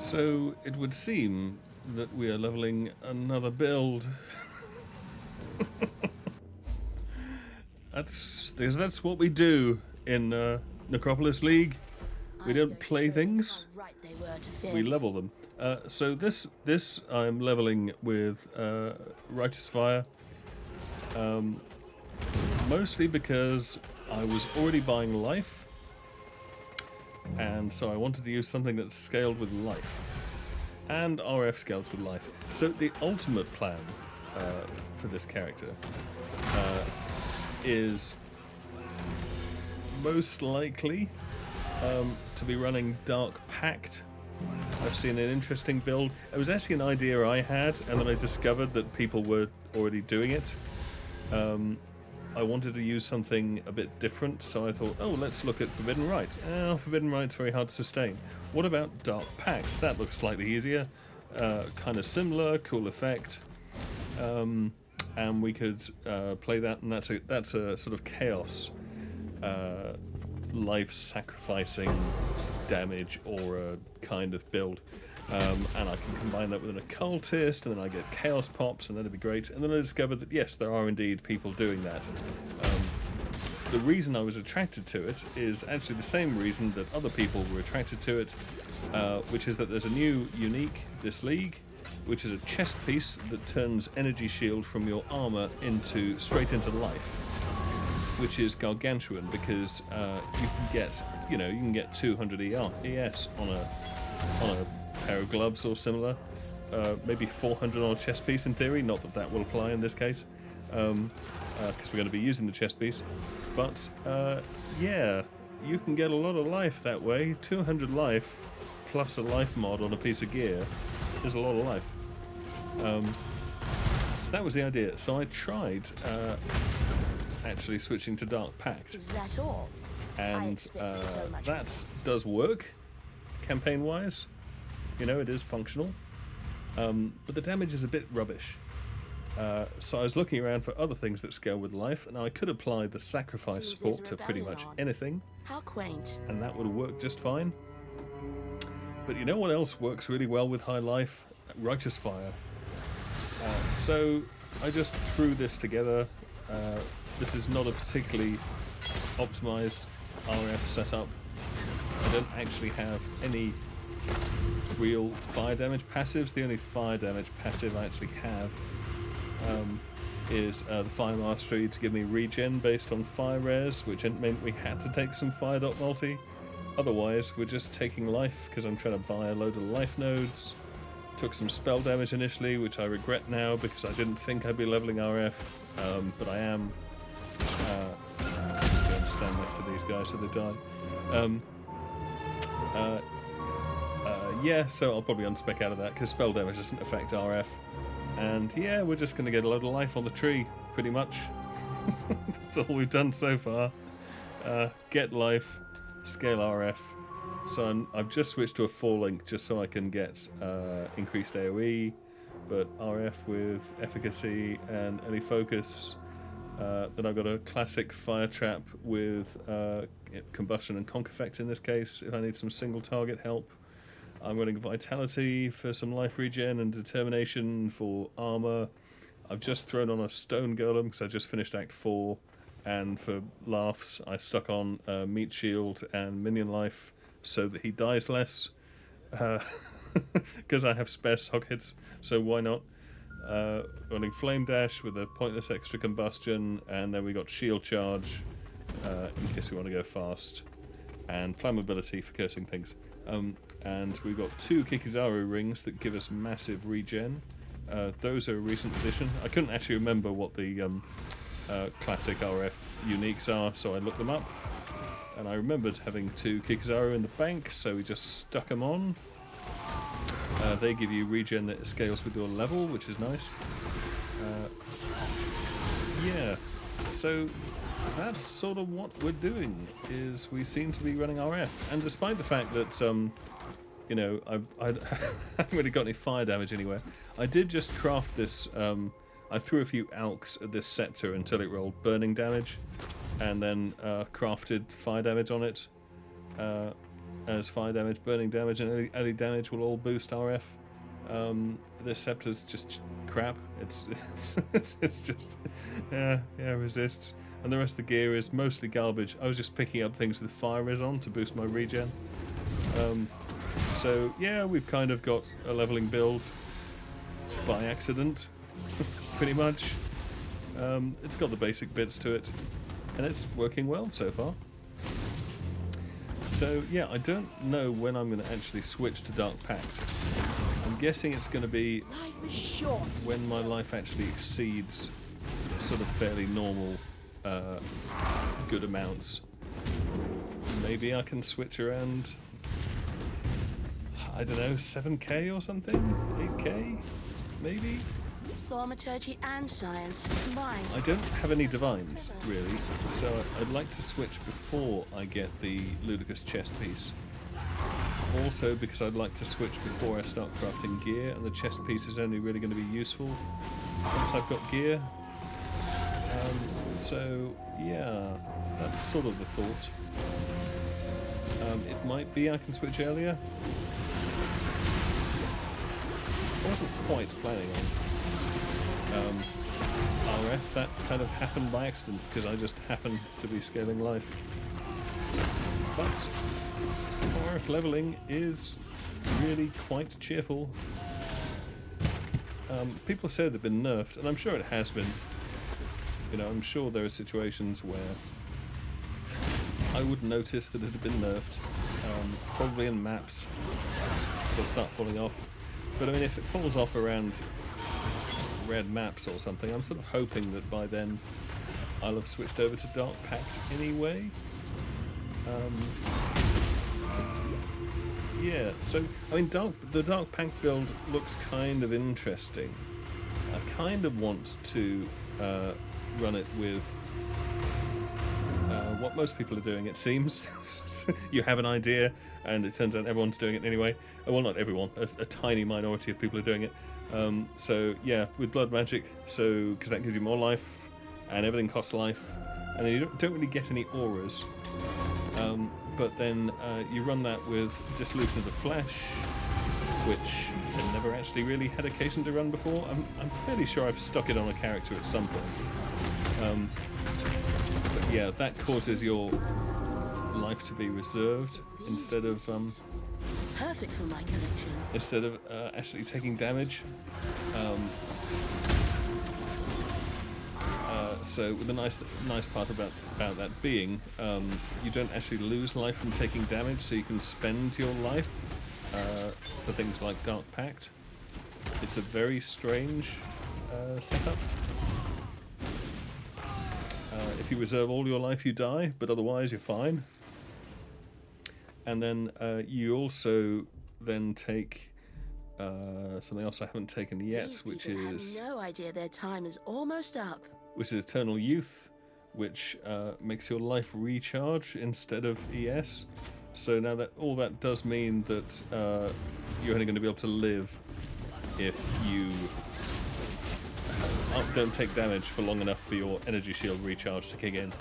So it would seem that we are leveling another build. That's what we do in Necropolis League. We don't play things. We level them. So this I'm leveling with Righteous Fire. Mostly because I was already buying life, and so I wanted to use something that scaled with life. And RF scales with life. So the ultimate plan for this character is most likely to be running Dark Pact. I've seen an interesting build. It was actually an idea I had, and then I discovered that people were already doing it. I wanted to use something a bit different, so I thought, oh, let's look at Forbidden Rite. Forbidden Rite's very hard to sustain. What about Dark Pact? That looks slightly easier. Kind of similar, cool effect. And we could play that, and that's a sort of chaos, life-sacrificing damage aura kind of build. And I can combine that with an occultist, and then I get chaos pops, and that'd be great. And then I discovered that yes, there are indeed people doing that. The reason I was attracted to it is actually the same reason that other people were attracted to it, which is that there's a new unique this league, which is a chest piece that turns energy shield from your armor straight into life, which is gargantuan because you can get 200 ES on a pair of gloves or similar, maybe 400 on a chest piece in theory. Not that that will apply in this case, because we're going to be using the chest piece. But yeah, you can get a lot of life that way. 200 life plus a life mod on a piece of gear is a lot of life. So that was the idea. So I tried actually switching to Dark Pact. Is that all? And that does work campaign-wise. You know, it is functional. But the damage is a bit rubbish. So I was looking around for other things that scale with life, and I could apply the sacrifice support to pretty much anything. How quaint. And that would work just fine. But you know what else works really well with high life? Righteous Fire. So I just threw this together. This is not a particularly optimized RF setup. I don't actually have any real fire damage passives. The only fire damage passive I actually have is the Fire Mastery to give me regen based on fire rares, which meant we had to take some fire dot multi. Otherwise, we're just taking life because I'm trying to buy a load of life nodes. Took some spell damage initially, which I regret now because I didn't think I'd be leveling RF, but I am. Just going to stand next to these guys so they die. Yeah, so I'll probably unspec out of that because spell damage doesn't affect RF. And yeah, we're just going to get a load of life on the tree, pretty much. That's all we've done so far. Get life, scale RF. So I've just switched to a 4-link just so I can get increased AoE, but RF with efficacy and any focus. Then I've got a classic fire trap with combustion and conk effect in this case, if I need some single target help. I'm running Vitality for some life regen and Determination for armor. I've just thrown on a Stone Golem because I just finished Act 4, and for laughs I stuck on Meat Shield and Minion Life so that he dies less, because I have spare sockets, so why not? Running Flame Dash with a pointless extra combustion, and then we got Shield Charge in case we want to go fast, and Flammability for cursing things. And we've got 2 Kikizaru rings that give us massive regen. Those are a recent addition. I couldn't actually remember what the classic RF uniques are, so I looked them up. And I remembered having 2 Kikizaru in the bank, so we just stuck them on. They give you regen that scales with your level, which is nice. Yeah, so that's sort of what we're doing, is we seem to be running RF. And despite the fact that, you know, I haven't really got any fire damage anywhere, I did just craft this, I threw a few alks at this scepter until it rolled burning damage, and then crafted fire damage on it. as fire damage, burning damage, and early damage will all boost RF. The scepter's just crap. It's just resists, and the rest of the gear is mostly garbage. I was just picking up things with fire res on to boost my regen. So yeah, we've kind of got a leveling build by accident, pretty much. It's got the basic bits to it, and it's working well so far. So yeah, I don't know when I'm going to actually switch to Dark Pact. I'm guessing it's going to be when my life actually exceeds sort of fairly normal good amounts. Maybe I can switch around, I don't know, 7k or something? 8k? Maybe? Thaumaturgy and science combined. I don't have any divines, really, so I'd like to switch before I get the ludicrous chest piece. Also because I'd like to switch before I start crafting gear, and the chest piece is only really going to be useful once I've got gear. So yeah, that's sort of the thought. It might be I can switch earlier. I wasn't quite planning on RF. That kind of happened by accident because I just happened to be scaling life. But RF leveling is really quite cheerful. People said it had been nerfed, and I'm sure it has been. You know, I'm sure there are situations where I would notice that it had been nerfed. Probably in maps it'll start falling off. But I mean, if it falls off around red maps or something, I'm sort of hoping that by then I'll have switched over to Dark Pact anyway. Yeah, so I mean, the Dark Pact build looks kind of interesting. I kind of want to run it with what most people are doing, it seems. You have an idea, and it turns out everyone's doing it anyway. Well, not everyone, a tiny minority of people are doing it. So yeah, with blood magic, so because that gives you more life, and everything costs life, and then you don't really get any auras. But then you run that with Dissolution of the Flesh, which I never actually really had occasion to run before. I'm fairly sure I've stuck it on a character at some point. But yeah, that causes your life to be reserved instead of perfect for my collection. Instead of actually taking damage. So the nice part about that being, you don't actually lose life from taking damage, so you can spend your life for things like Dark Pact. It's a very strange setup. If you reserve all your life, you die, but otherwise you're fine. And then you also then take something else I haven't taken yet, which is... have no idea their time is almost up. Which is Eternal Youth, which makes your life recharge instead of ES. So now that all that does mean that you're only going to be able to live if you don't take damage for long enough for your energy shield recharge to kick in.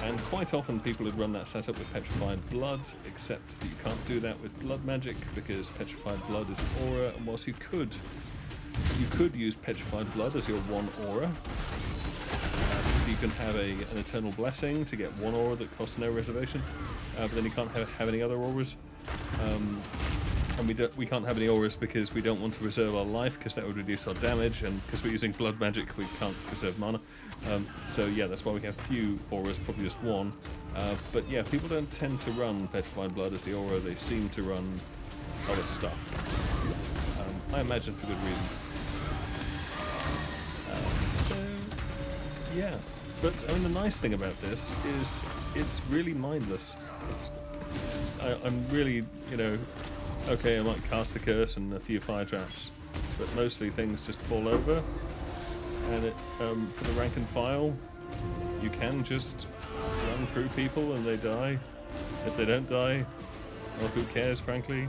And quite often people would run that setup with Petrified Blood, except that you can't do that with Blood Magic because Petrified Blood is an aura, and whilst you could use Petrified Blood as your one aura, because you can have an Eternal Blessing to get one aura that costs no reservation, but then you can't have any other auras. And we can't have any auras because we don't want to reserve our life, because that would reduce our damage, and because we're using blood magic we can't preserve mana. So yeah, that's why we have few auras, probably just one. But yeah, people don't tend to run Petrified Blood as the aura, they seem to run other stuff. I imagine for good reason. So yeah, but I mean the nice thing about this is it's really mindless. I'm really, you know, okay, I might cast a curse and a few fire traps, but mostly things just fall over. And it, for the rank and file, you can just run through people and they die. If they don't die, well, who cares, frankly?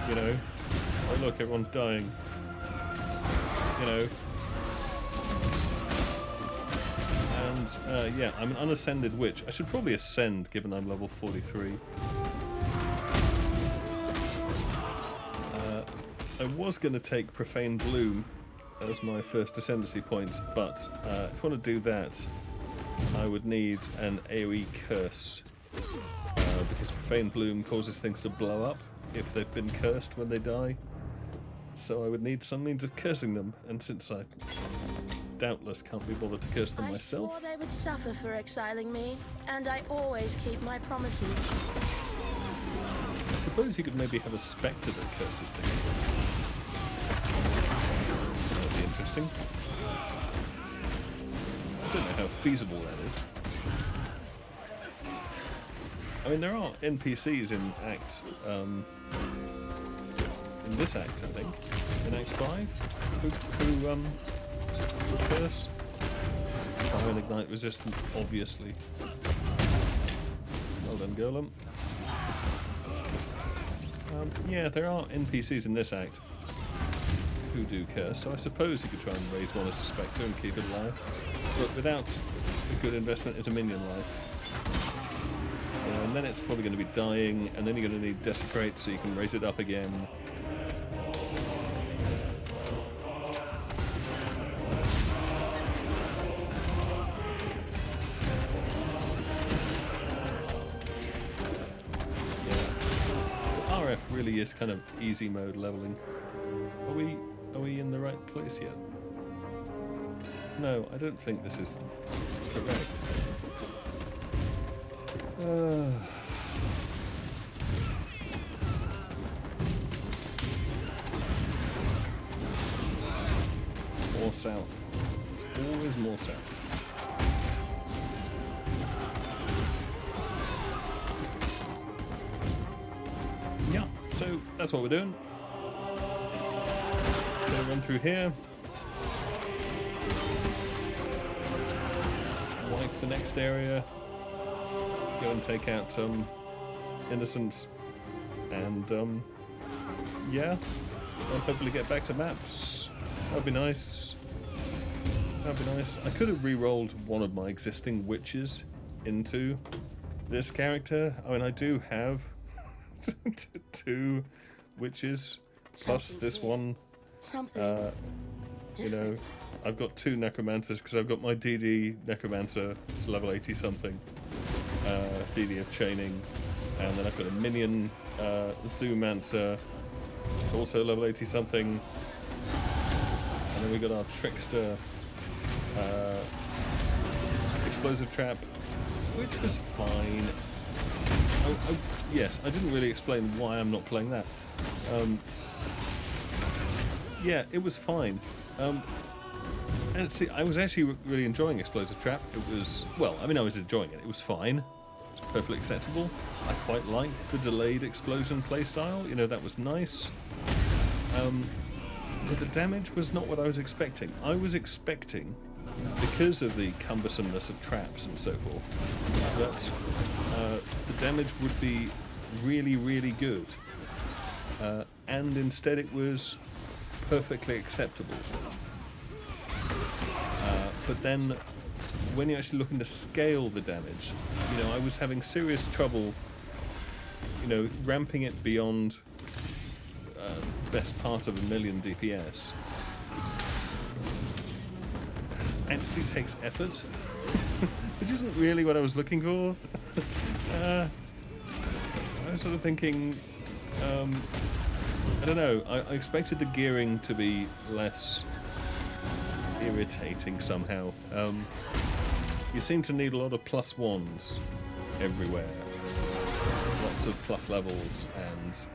You know, oh look, everyone's dying. You know, and yeah, I'm an unascended witch. I should probably ascend, given I'm level 43. I was going to take Profane Bloom as my first ascendancy point, but if I want to do that, I would need an AoE curse, because Profane Bloom causes things to blow up if they've been cursed when they die. So I would need some means of cursing them, and since I doubtless can't be bothered to curse them myself... I swore they would suffer for exiling me, and I always keep my promises. I suppose you could maybe have a spectre that curses things. That would be interesting. I don't know how feasible that is. I mean, there are NPCs in in this act, I think, in Act 5, who curse. Fire and ignite resistant, obviously. Well done, Golem. Yeah, there are NPCs in this act who do curse, so I suppose you could try and raise one as a spectre and keep it alive, but without a good investment into minion life. And then it's probably going to be dying, and then you're going to need Desecrate so you can raise it up again. Really is kind of easy mode leveling. Are we in the right place yet? No, I don't think this is correct. More south. It's always more south. So that's what we're doing. Gonna run through here. Wipe the next area. Go and take out innocents. And yeah. And hopefully get back to maps. That'd be nice. That'd be nice. I could have re-rolled one of my existing witches into this character. I mean, I do have 2 witches plus this one. You know, I've got 2 necromancers because I've got my DD necromancer, it's level 80 something, DD of chaining, and then I've got a minion zoomancer, it's also level 80 something, and then we got our trickster explosive trap, which was fine. Yes, I didn't really explain why I'm not playing that. Yeah, it was fine. Actually, I was actually really enjoying Explosive Trap. It was, well, I mean, I was enjoying it. It was fine. It was perfectly acceptable. I quite liked the delayed explosion playstyle. You know, that was nice. But the damage was not what I was expecting. I was expecting, because of the cumbersomeness of traps and so forth, that the damage would be really, really good. And instead it was perfectly acceptable. But then, when you're actually looking to scale the damage, you know, I was having serious trouble, you know, ramping it beyond best part of 1,000,000 DPS. Actually takes effort, which isn't really what I was looking for. I was sort of thinking, I don't know, I expected the gearing to be less irritating somehow. You seem to need a lot of +1s everywhere, lots of plus levels, and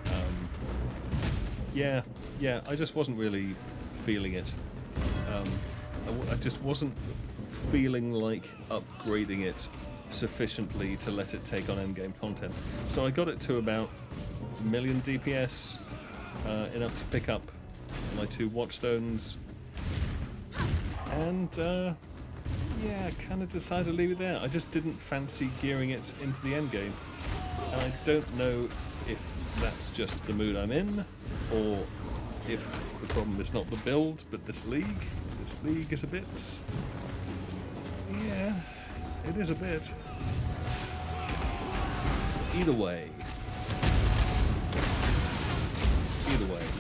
yeah, I just wasn't really feeling it. I just wasn't feeling like upgrading it sufficiently to let it take on endgame content. So I got it to about 1,000,000 DPS, enough to pick up my 2 Watchstones, and yeah, I kind of decided to leave it there. I just didn't fancy gearing it into the endgame, and I don't know if that's just the mood I'm in, or if the problem is not the build, but this league. This league is a bit... yeah, It is a bit. Either way,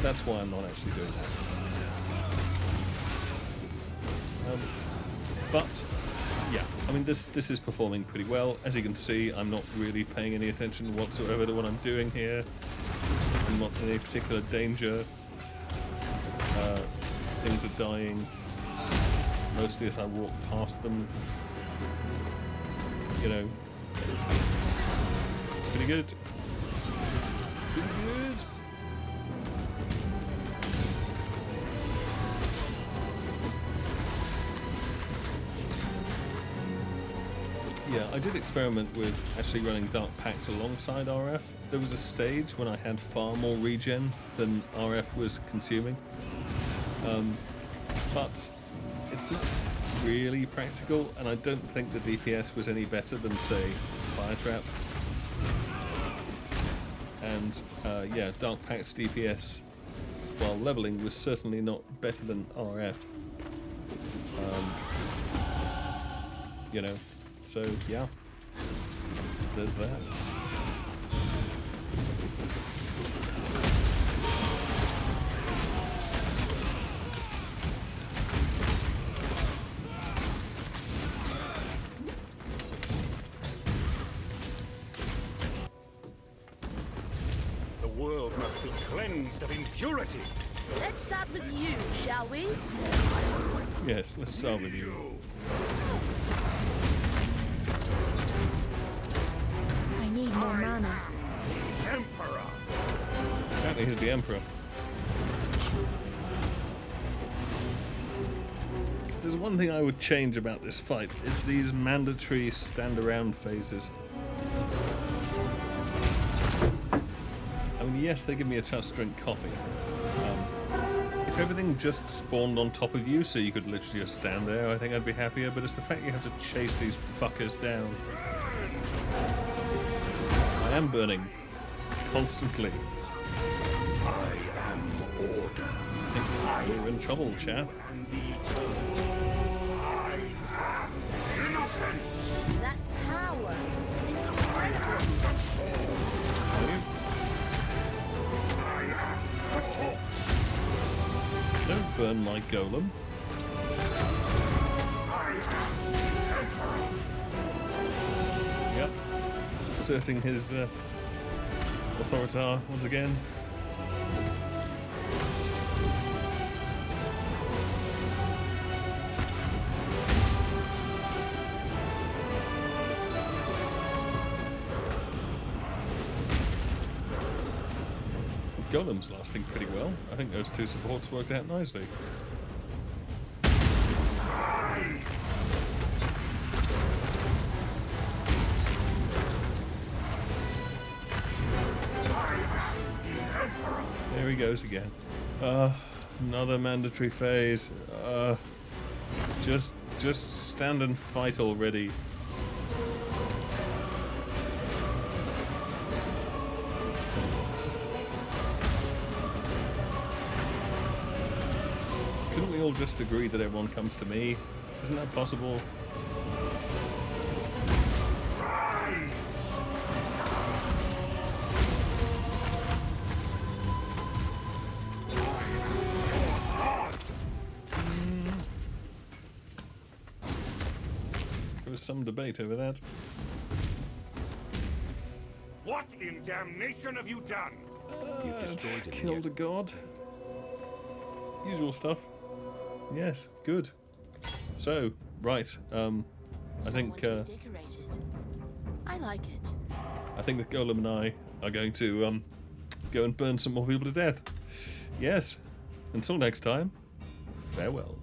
that's why I'm not actually doing that. But yeah, I mean this is performing pretty well. As you can see, I'm not really paying any attention whatsoever to what I'm doing here. I'm not in any particular danger. Things are dying, mostly as I walk past them. You know, pretty good. Pretty good. Yeah, I did experiment with actually running Dark Pact alongside RF. There was a stage when I had far more regen than RF was consuming. But it's not really practical, and I don't think the DPS was any better than, say, Fire Trap. And yeah, Dark Pact's DPS, while leveling, was certainly not better than RF. You know, so yeah, there's that. Of impurity. Let's start with you, shall we? Yes, let's start with you. I need more mana. Emperor. Apparently he's the Emperor. If there's one thing I would change about this fight, it's these mandatory stand around phases. I mean, yes, they give me a chance to drink coffee. If everything just spawned on top of you so you could literally just stand there, I think I'd be happier, but it's the fact you have to chase these fuckers down. I am burning. Constantly. I am order. I think we're in trouble, chap. And the eternal. I am innocence. That power. Incredible. The storm. Are you? I am the torch. Don't burn my golem. I am the emperor. Yep. He's asserting his authority once again. Golem's lasting pretty well. I think those two supports worked out nicely. There he goes again. Another mandatory phase. Just stand and fight already. Couldn't we all just agree that everyone comes to me? Isn't that possible? There was some debate over that. What in damnation have you done? You've destroyed him. Killed a god. Usual stuff. Yes, good. So, right. I think Decorated. I like it. I think that Golem and I are going to go and burn some more people to death. Yes. Until next time, farewell.